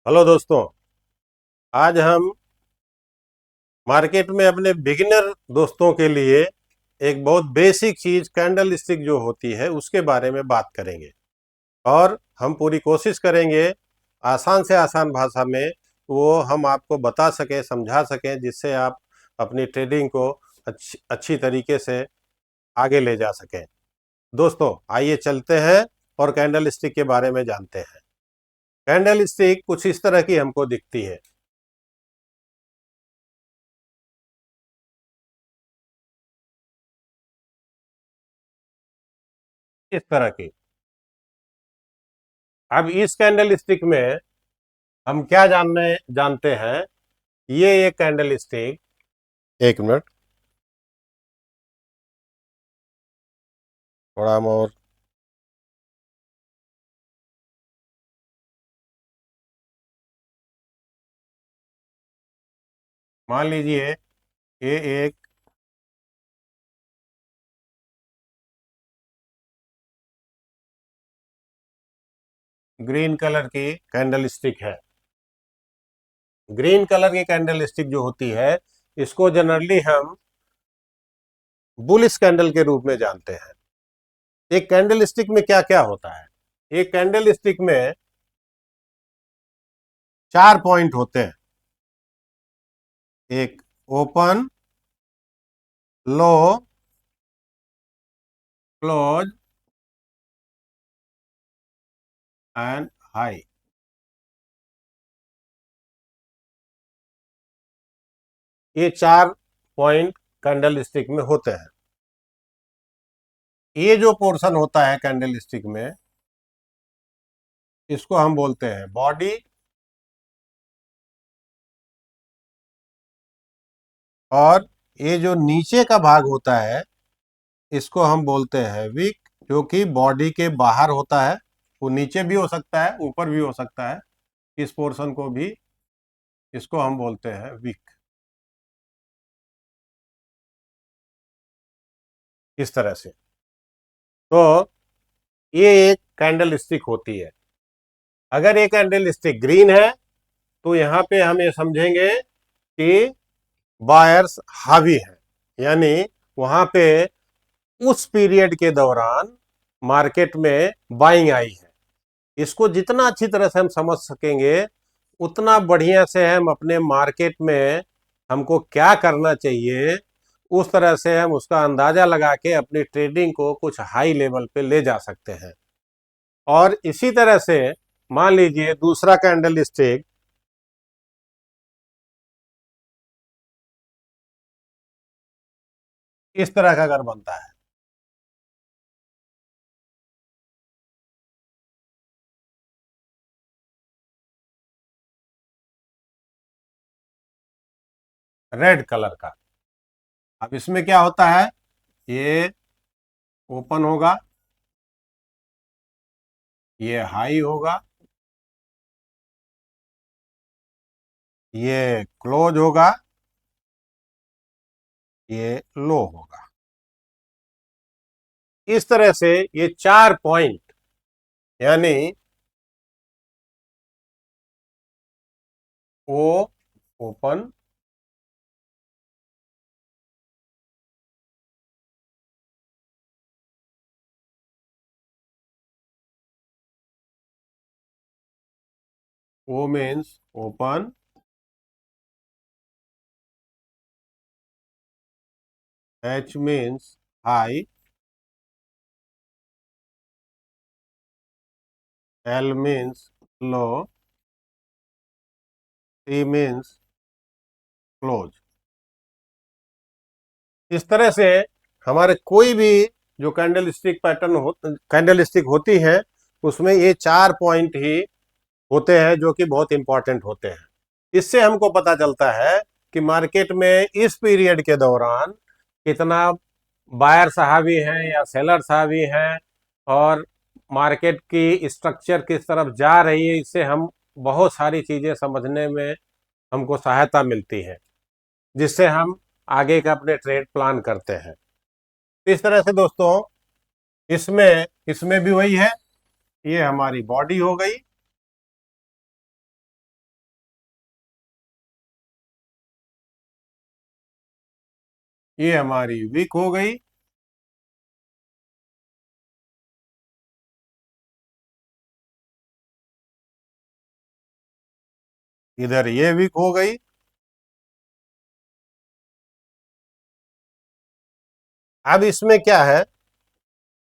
Hello दोस्तों। आज हम मार्केट में अपने बिगिनर दोस्तों के लिए एक बहुत बेसिक चीज कैंडल स्टिक जो होती है उसके बारे में बात करेंगे। और हम पूरी कोशिश करेंगे आसान से आसान भाषा में वो हम आपको बता सकें, समझा सकें, जिससे आप अपनी ट्रेडिंग को अच्छी तरीके से आगे ले जा सकें। दोस्तों, आइए चलते हैं और कैंडल स्टिक के बारे में जानते हैं। कैंडल स्टिक कुछ इस तरह की हमको दिखती है। इस तरह की। अब इस कैंडल स्टिक में हम क्या जानते हैं। ये एक कैंडल स्टिक, एक मिनट, थोड़ा और। मान लीजिए ये एक ग्रीन कलर की कैंडल स्टिक है। ग्रीन कलर की कैंडल स्टिक जो होती है, इसको जनरली हम बुलिश कैंडल के रूप में जानते हैं। एक कैंडल स्टिक में क्या क्या होता है। एक कैंडल स्टिक में 4 पॉइंट होते हैं। एक open, low, close and high. ये 4 पॉइंट कैंडल स्टिक में होते हैं। ये जो पोर्शन होता है कैंडल स्टिक में, इसको हम बोलते हैं बॉडी। और ये जो नीचे का भाग होता है, इसको हम बोलते हैं विक, जो कि बॉडी के बाहर होता है। वो नीचे भी हो सकता है, ऊपर भी हो सकता है। इस पोर्शन को भी, इसको हम बोलते हैं विक। इस तरह से। तो ये एक कैंडल स्टिक होती है। अगर ये कैंडल स्टिक ग्रीन है तो यहाँ पे हम ये समझेंगे कि बायर्स हावी है, यानी वहां पे उस पीरियड के दौरान मार्केट में बाइंग आई है। इसको जितना अच्छी तरह से हम समझ सकेंगे, उतना बढ़िया से हम अपने मार्केट में हमको क्या करना चाहिए, उस तरह से हम उसका अंदाजा लगा के अपनी ट्रेडिंग को कुछ हाई लेवल पे ले जा सकते हैं। और इसी तरह से मान लीजिए दूसरा कैंडल स्टिक इस तरह का अगर बनता है, रेड कलर का। अब इसमें क्या होता है, ये ओपन होगा, ये हाई होगा, ये क्लोज होगा, ये लो होगा। इस तरह से ये 4 पॉइंट, यानी O open, O means open, H means high, L means low, T means close. इस तरह से हमारे कोई भी जो कैंडल स्टिक होती है, उसमें ये 4 पॉइंट ही होते हैं, जो कि बहुत इंपॉर्टेंट होते हैं। इससे हमको पता चलता है कि मार्केट में इस पीरियड के दौरान कितना बायर हावी हैं या सेलर हावी हैं, और मार्केट की स्ट्रक्चर किस तरफ जा रही है। इससे हम बहुत सारी चीजें समझने में हमको सहायता मिलती है, जिससे हम आगे का अपने ट्रेड प्लान करते हैं। इस तरह से दोस्तों, इसमें इसमें भी वही है। ये हमारी बॉडी हो गई, ये हमारी वीक हो गई, इधर ये वीक हो गई। अब इसमें क्या है,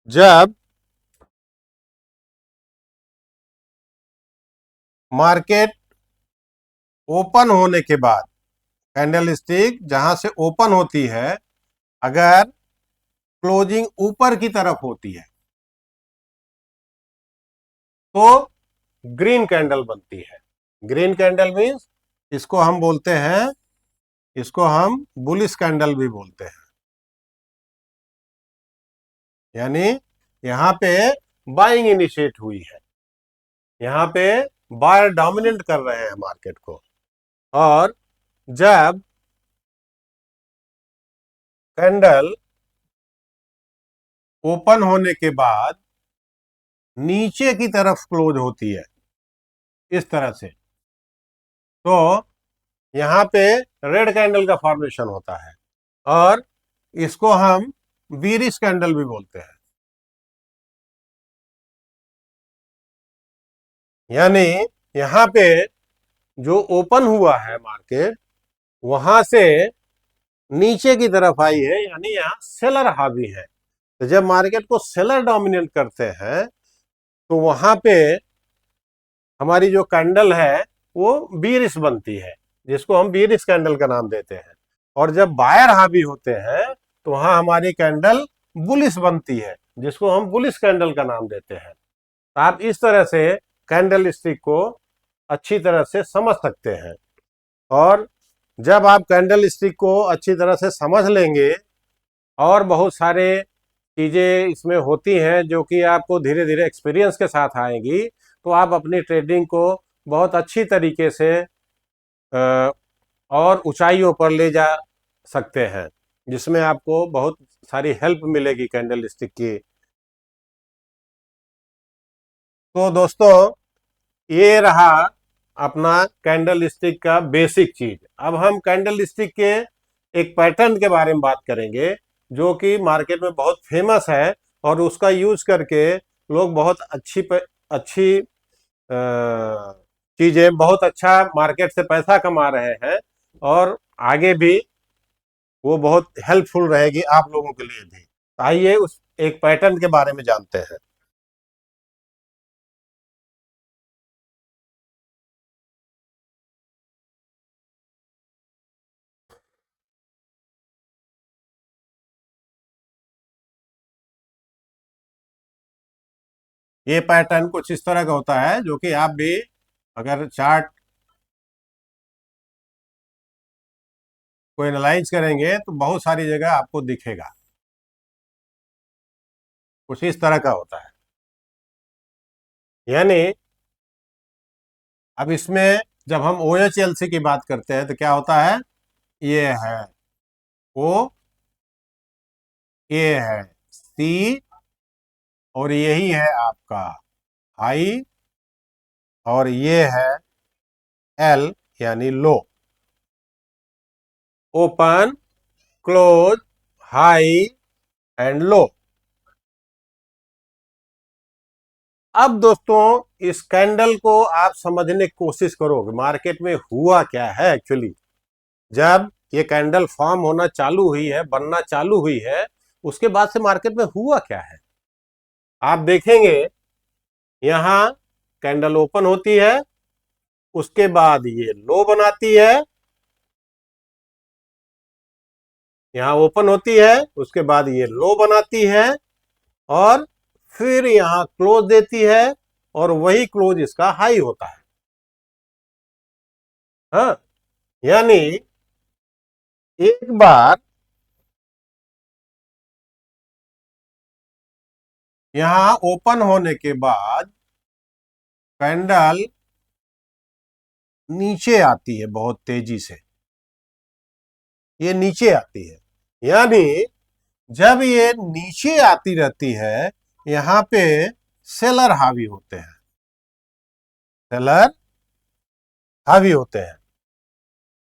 जब मार्केट ओपन होने के बाद, कैंडल स्टिक जहां से ओपन होती है, अगर क्लोजिंग ऊपर की तरफ होती है तो ग्रीन कैंडल बनती है। ग्रीन कैंडल मीन्स इसको हम बोलते हैं, इसको हम बुलिश कैंडल भी बोलते हैं। यानी यहां पे बाइंग इनिशिएट हुई है, यहां पे बायर डोमिनेट कर रहे हैं मार्केट को। और जब कैंडल ओपन होने के बाद नीचे की तरफ क्लोज होती है इस तरह से, तो यहां पे रेड कैंडल का फॉर्मेशन होता है, और इसको हम बीरिश कैंडल भी बोलते हैं। यानी यहां पे जो ओपन हुआ है मार्केट, वहां से नीचे की तरफ आई है, यानी यहां सेलर हावी है। तो जब मार्केट को सेलर डोमिनेट करते हैं तो वहां पे हमारी जो कैंडल है वो बीरिश बनती है, जिसको हम बीरिश कैंडल का नाम देते हैं। और जब बायर हावी होते हैं तो वहां हमारी कैंडल बुलिश बनती है, जिसको हम बुलिश कैंडल का नाम देते हैं। तो आप इस तरह से कैंडल स्टिक को अच्छी तरह से समझ सकते हैं। और जब आप कैंडल स्टिक को अच्छी तरह से समझ लेंगे, और बहुत सारे चीज़ें इसमें होती हैं जो कि आपको धीरे धीरे एक्सपीरियंस के साथ आएंगी, तो आप अपनी ट्रेडिंग को बहुत अच्छी तरीके से और ऊंचाइयों पर ले जा सकते हैं, जिसमें आपको बहुत सारी हेल्प मिलेगी कैंडल स्टिक की। तो दोस्तों, ये रहा अपना कैंडल स्टिक का बेसिक चीज। अब हम कैंडल स्टिक के एक पैटर्न के बारे में बात करेंगे जो कि मार्केट में बहुत फेमस है, और उसका यूज करके लोग बहुत अच्छी चीजें, बहुत अच्छा मार्केट से पैसा कमा रहे हैं, और आगे भी वो बहुत हेल्पफुल रहेगी आप लोगों के लिए भी। आइए उस एक पैटर्न के बारे में जानते हैं। ये पैटर्न कुछ इस तरह का होता है, जो कि आप भी अगर चार्ट को एनालाइज करेंगे तो बहुत सारी जगह आपको दिखेगा। कुछ इस तरह का होता है। यानी अब इसमें जब हम OHLC की बात करते हैं तो क्या होता है, ये है ओ, ये है सी, और यही है आपका हाई, और ये है एल, यानी low. Open, close, high and low. अब दोस्तों, इस कैंडल को आप समझने की कोशिश करो कि मार्केट में हुआ क्या है एक्चुअली। जब ये कैंडल फॉर्म होना चालू हुई है, बनना चालू हुई है, उसके बाद से मार्केट में हुआ क्या है आप देखेंगे। यहां कैंडल ओपन होती है, उसके बाद ये लो बनाती है, यहां ओपन होती है, उसके बाद ये लो बनाती है, और फिर यहां क्लोज देती है, और वही क्लोज इसका हाई होता है। हाँ, यानी एक बार यहां ओपन होने के बाद कैंडल नीचे आती है बहुत तेजी से, ये नीचे आती है। यानी जब ये नीचे आती रहती है, यहां पे सेलर हावी होते हैं, सेलर हावी होते हैं।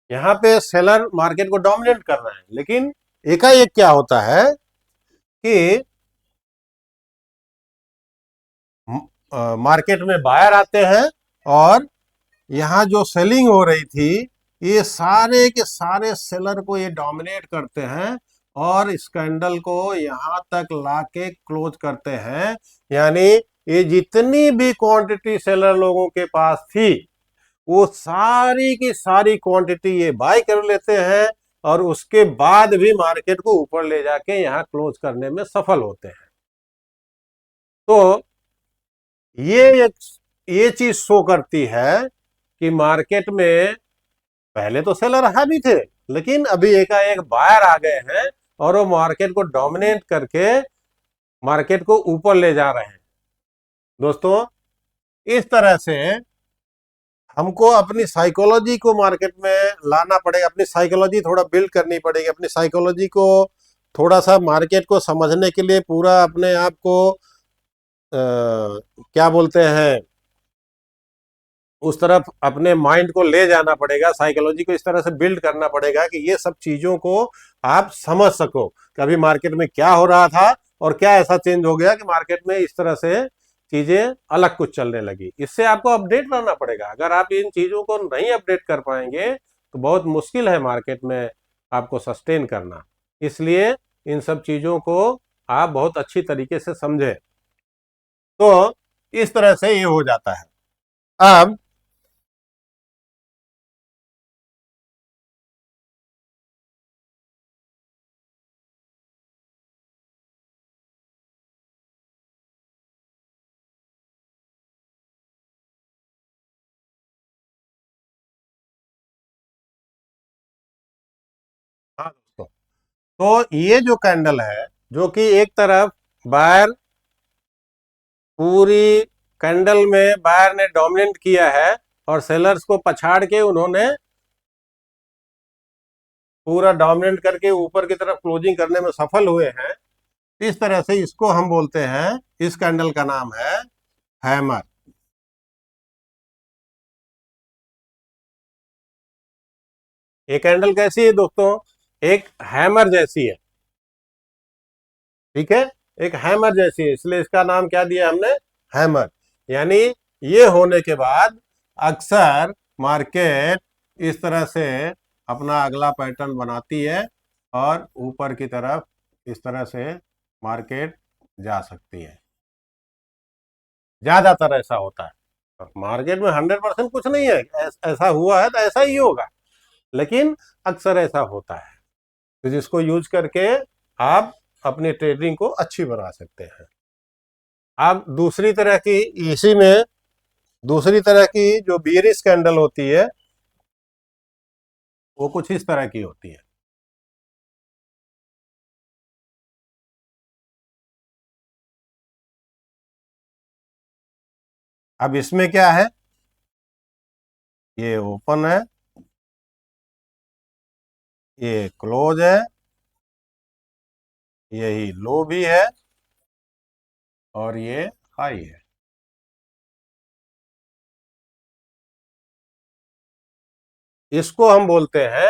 यहां पे सेलर मार्केट को डोमिनेट कर रहे हैं, लेकिन एकाएक क्या होता है कि मार्केट में बायर आते हैं और यहाँ जो सेलिंग हो रही थी ये सारे के सारे सेलर को ये डोमिनेट करते हैं और इस कैंडल को यहाँ तक लाके क्लोज करते हैं। यानी ये जितनी भी क्वांटिटी सेलर लोगों के पास थी वो सारी की सारी क्वांटिटी ये बाय कर लेते हैं और उसके बाद भी मार्केट को ऊपर ले जाके यहाँ क्लोज करने में सफल होते हैं। तो ये चीज शो करती है कि मार्केट में पहले तो सेलर हावी थे लेकिन अभी एकाएक बायर आ गए हैं और वो मार्केट को डोमिनेट करके मार्केट को ऊपर ले जा रहे हैं। दोस्तों इस तरह से हमको अपनी साइकोलॉजी को मार्केट में लाना पड़ेगा, अपनी साइकोलॉजी थोड़ा बिल्ड करनी पड़ेगी, अपनी साइकोलॉजी को थोड़ा सा मार्केट को समझने के लिए पूरा अपने आप को क्या बोलते हैं उस तरफ अपने माइंड को ले जाना पड़ेगा, साइकोलॉजी को इस तरह से बिल्ड करना पड़ेगा कि ये सब चीजों को आप समझ सको कि अभी मार्केट में क्या हो रहा था और क्या ऐसा चेंज हो गया कि मार्केट में इस तरह से चीजें अलग कुछ चलने लगी। इससे आपको अपडेट रहना पड़ेगा। अगर आप इन चीजों को नहीं अपडेट कर पाएंगे तो बहुत मुश्किल है मार्केट में आपको सस्टेन करना। इसलिए इन सब चीजों को आप बहुत अच्छी तरीके से समझें। तो इस तरह से ये हो जाता है। अब हाँ दोस्तों, तो ये जो कैंडल है जो कि एक तरफ बायर पूरी कैंडल में बायर ने डोमिनेट किया है और सेलर्स को पछाड़ के उन्होंने पूरा डोमिनेट करके ऊपर की तरफ क्लोजिंग करने में सफल हुए हैं। इस तरह से इसको हम बोलते हैं, इस कैंडल का नाम है हैमर। ये कैंडल कैसी है दोस्तों? एक हैमर जैसी है। ठीक है, एक हैमर जैसी है, इसलिए इसका नाम क्या दिया हमने? हैमर। यानी ये होने के बाद अक्सर मार्केट इस तरह से अपना अगला पैटर्न बनाती है और ऊपर की तरफ इस तरह से मार्केट जा सकती है। ज्यादातर ऐसा होता है। मार्केट में 100% कुछ नहीं है, ऐसा हुआ है तो ऐसा ही होगा, लेकिन अक्सर ऐसा होता है। तो जिसको यूज करके आप अपनी ट्रेडिंग को अच्छी बना सकते हैं। अब दूसरी तरह की, इसी में दूसरी तरह की जो बीयरिश कैंडल होती है वो कुछ इस तरह की होती है। अब इसमें क्या है, ये ओपन है, ये क्लोज है, यही लो भी है और ये हाई है। इसको हम बोलते हैं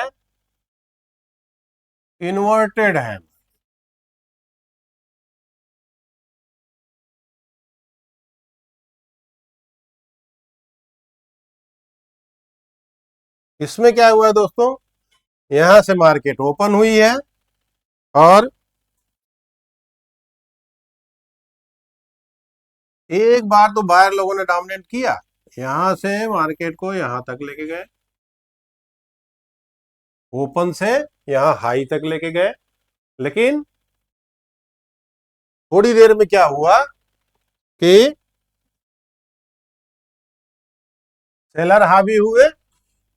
इन्वर्टेड हैम। इसमें क्या हुआ है दोस्तों, यहां से मार्केट ओपन हुई है और एक बार तो बायर लोगों ने डोमिनेट किया, यहां से मार्केट को यहां तक लेके गए, ओपन से यहां हाई तक लेके गए। लेकिन थोड़ी देर में क्या हुआ कि सेलर हावी हुए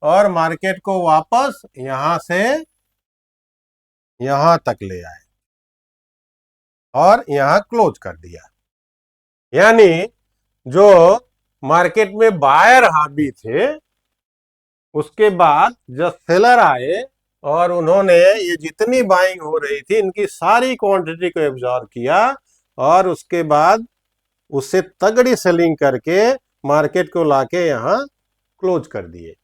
और मार्केट को वापस यहां से यहां तक ले आए और यहां क्लोज कर दिया। यानी जो मार्केट में बायर हावी थे उसके बाद जब सेलर आए और उन्होंने ये जितनी बाइंग हो रही थी इनकी सारी क्वांटिटी को एब्जॉर्ब किया और उसके बाद उससे तगड़ी सेलिंग करके मार्केट को लाके यहां क्लोज कर दिए।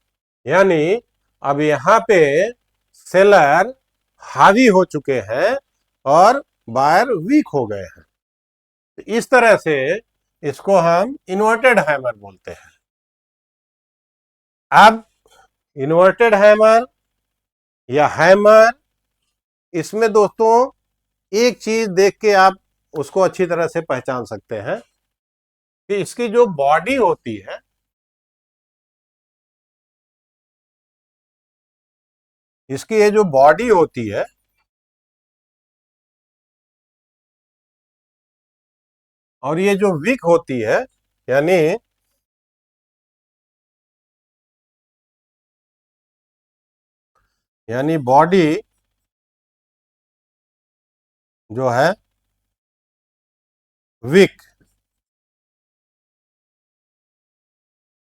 यानी अब यहां पे सेलर हावी हो चुके हैं और वायर वीक हो गए हैं। तो इस तरह से इसको हम इन्वर्टेड हैमर बोलते हैं। अब इन्वर्टेड हैमर या हैमर, इसमें दोस्तों एक चीज देख के आप उसको अच्छी तरह से पहचान सकते हैं कि इसकी जो बॉडी होती है, इसकी ये जो बॉडी होती है, और ये जो विक होती है, यानी बॉडी जो है विक,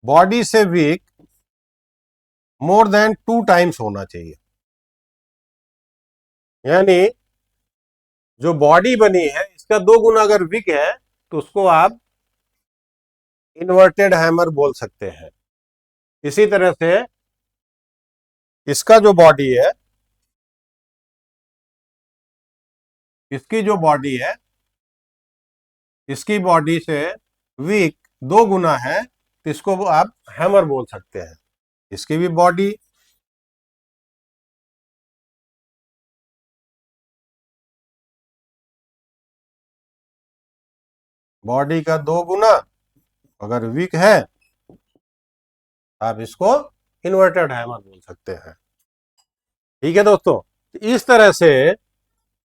बॉडी से विक मोर देन 2 टाइम्स होना चाहिए। यानी जो बॉडी बनी है इसका 2 गुना अगर विक है तो उसको आप इन्वर्टेड हैमर बोल सकते हैं। इसी तरह से इसका जो बॉडी है, इसकी जो बॉडी है, इसकी बॉडी से विक 2 गुना है तो इसको आप हैमर बोल सकते हैं। इसकी भी बॉडी का 2 गुना अगर वीक है, आप इसको इन्वर्टेड हैमर बोल सकते हैं। ठीक है दोस्तों, इस तरह से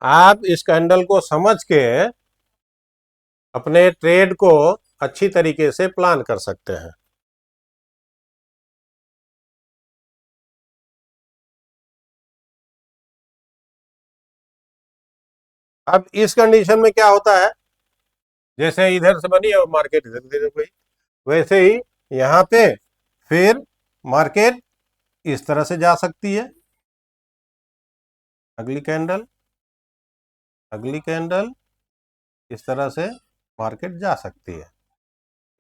आप इस कैंडल को समझ के अपने ट्रेड को अच्छी तरीके से प्लान कर सकते हैं। अब इस कंडीशन में क्या होता है, जैसे इधर से बनी और मार्केट इधर इधर गई, वैसे ही यहाँ पे फिर मार्केट इस तरह से जा सकती है। अगली कैंडल, अगली कैंडल, इस तरह से मार्केट जा सकती है।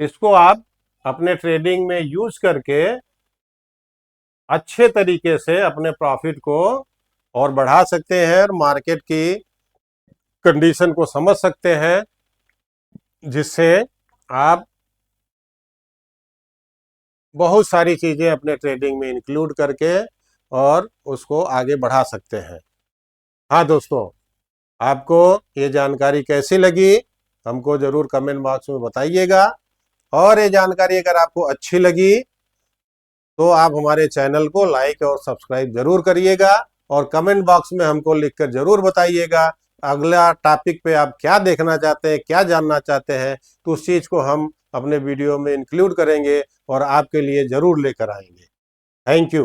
इसको आप अपने ट्रेडिंग में यूज करके अच्छे तरीके से अपने प्रॉफिट को और बढ़ा सकते हैं और मार्केट की कंडीशन को समझ सकते हैं, जिससे आप बहुत सारी चीजें अपने ट्रेडिंग में इंक्लूड करके और उसको आगे बढ़ा सकते हैं। हाँ दोस्तों, आपको ये जानकारी कैसी लगी हमको जरूर कमेंट बॉक्स में बताइएगा, और ये जानकारी अगर आपको अच्छी लगी तो आप हमारे चैनल को लाइक और सब्सक्राइब जरूर करिएगा, और कमेंट बॉक्स में हमको लिखकर जरूर बताइएगा अगला टॉपिक पे आप क्या देखना चाहते हैं, क्या जानना चाहते हैं, तो उस चीज को हम अपने वीडियो में इंक्लूड करेंगे और आपके लिए जरूर लेकर आएंगे। Thank you.